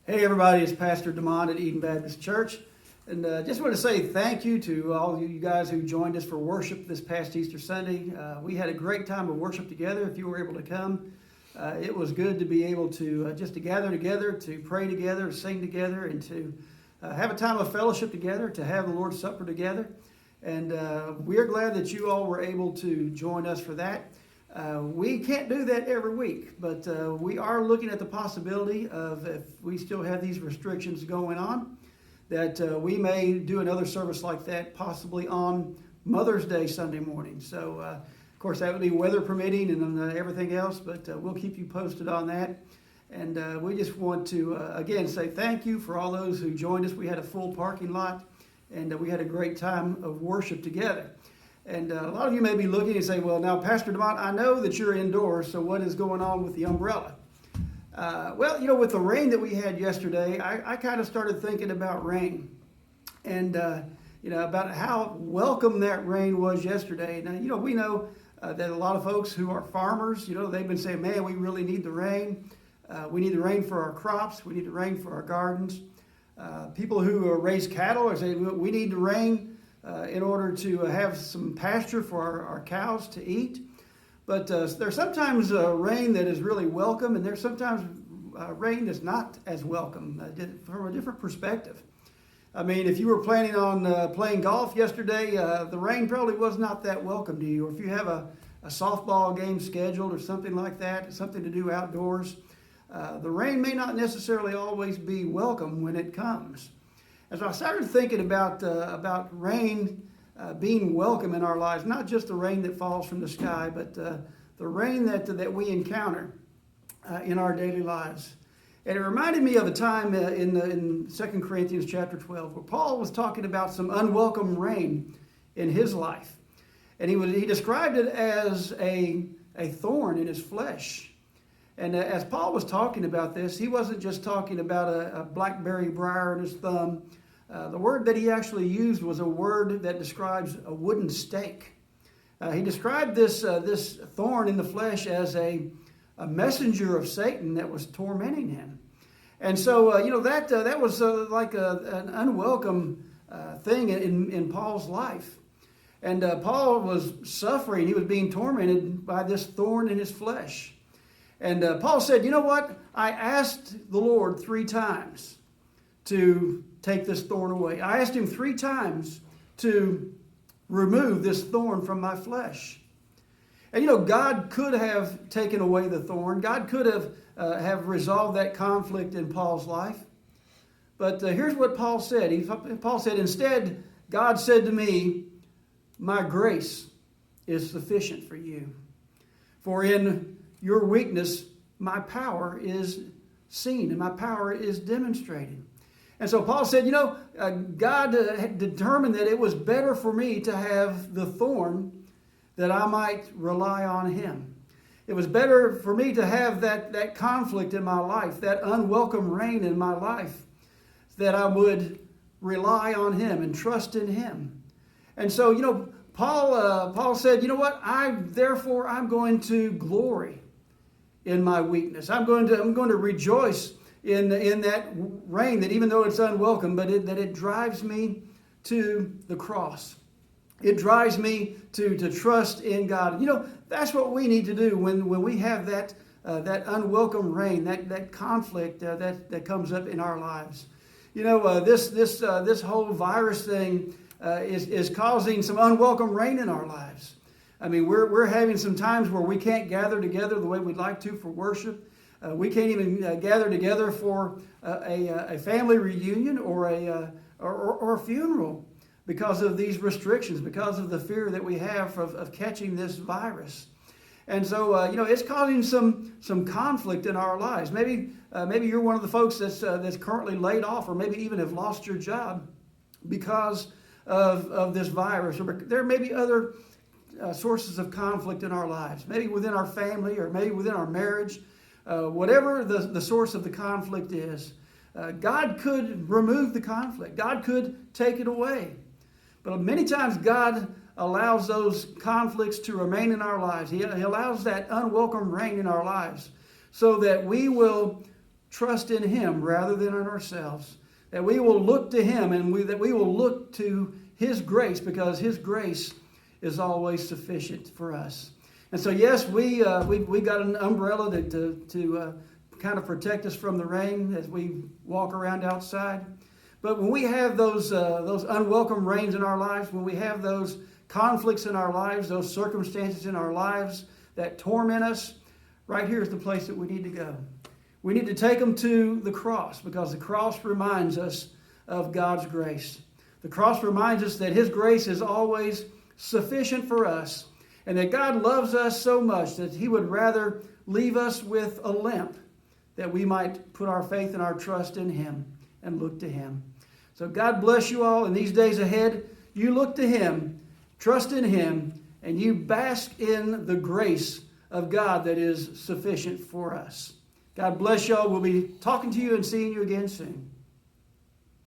Hey everybody, it's Pastor Damont at Eden Baptist Church, and just want to say thank you to all of you guys who joined us for worship this past Easter Sunday. We had a great time of worship together. If you were able to come, it was good to be able to just to gather together, to pray together, sing together, and to have a time of fellowship together, to have the Lord's Supper together. And we are glad that you all were able to join us for that. We can't do that every week, but we are looking at the possibility of, if we still have these restrictions going on, that we may do another service like that possibly on Mother's Day Sunday morning. So, of course, that would be weather permitting and everything else, but we'll keep you posted on that. And we just want to, again, say thank you for all those who joined us. We had a full parking lot, and we had a great time of worship together. And a lot of you may be looking and say, well, now, Pastor Damont, I know that you're indoors, so what is going on with the umbrella? Well, with the rain that we had yesterday, I kind of started thinking about rain and, about how welcome that rain was yesterday. Now, we know that a lot of folks who are farmers, they've been saying, man, we really need the rain. We need the rain for our crops. We need the rain for our gardens. People who raise cattle are saying, we need the rain in order to have some pasture for our cows to eat. But there's sometimes rain that is really welcome, and there's sometimes rain that's not as welcome from a different perspective. I mean, if you were planning on playing golf yesterday, the rain probably was not that welcome to you. Or if you have a softball game scheduled or something like that, something to do outdoors, the rain may not necessarily always be welcome when it comes. As I started thinking about rain being welcome in our lives, not just the rain that falls from the sky, but the rain that we encounter in our daily lives. And it reminded me of a time in 2 Corinthians chapter 12 where Paul was talking about some unwelcome rain in his life. And he described it as a thorn in his flesh. And as Paul was talking about this, he wasn't just talking about a blackberry briar in his thumb. The word that he actually used was a word that describes a wooden stake. He described this thorn in the flesh as a messenger of Satan that was tormenting him. And so, that was like an unwelcome thing in Paul's life. And Paul was suffering. He was being tormented by this thorn in his flesh. And Paul said, you know what? I asked the Lord 3 times to take this thorn away. I asked him 3 times to remove this thorn from my flesh. And God could have taken away the thorn. God could have resolved that conflict in Paul's life. But here's what Paul said. Paul said, instead, God said to me, my grace is sufficient for you. For in your weakness, my power is seen and my power is demonstrated. And so Paul said, God had determined that it was better for me to have the thorn that I might rely on him. It was better for me to have that conflict in my life, that unwelcome rain in my life, that I would rely on him and trust in him. And so, Paul said, therefore I'm going to glory in my weakness. I'm going to rejoice in that rain, that even though it's unwelcome, but that it drives me to the cross. It drives me to trust in God. That's what we need to do when we have that unwelcome rain, that conflict that comes up in our lives. This whole virus thing is causing some unwelcome rain in our lives. I mean, we're having some times where we can't gather together the way we'd like to for worship. We can't even gather together for a family reunion or a funeral because of these restrictions, because of the fear that we have of catching this virus. And so, it's causing some conflict in our lives. Maybe you're one of the folks that's currently laid off, or maybe even have lost your job because of this virus. Or there may be other sources of conflict in our lives, maybe within our family or maybe within our marriage. Whatever the source of the conflict is, God could remove the conflict. God could take it away. But many times God allows those conflicts to remain in our lives. He allows that unwelcome rain in our lives so that we will trust in Him rather than in ourselves. That we will look to Him and that we will look to His grace, because His grace is always sufficient for us. And so, yes, we got an umbrella to kind of protect us from the rain as we walk around outside. But when we have those unwelcome rains in our lives, when we have those conflicts in our lives, those circumstances in our lives that torment us, right here is the place that we need to go. We need to take them to the cross, because the cross reminds us of God's grace. The cross reminds us that His grace is always sufficient for us, and that God loves us so much that He would rather leave us with a limp, that we might put our faith and our trust in Him and look to Him. So God bless you all in these days ahead. You look to Him, trust in Him, and you bask in the grace of God that is sufficient for us. God bless y'all. We'll be talking to you and seeing you again soon.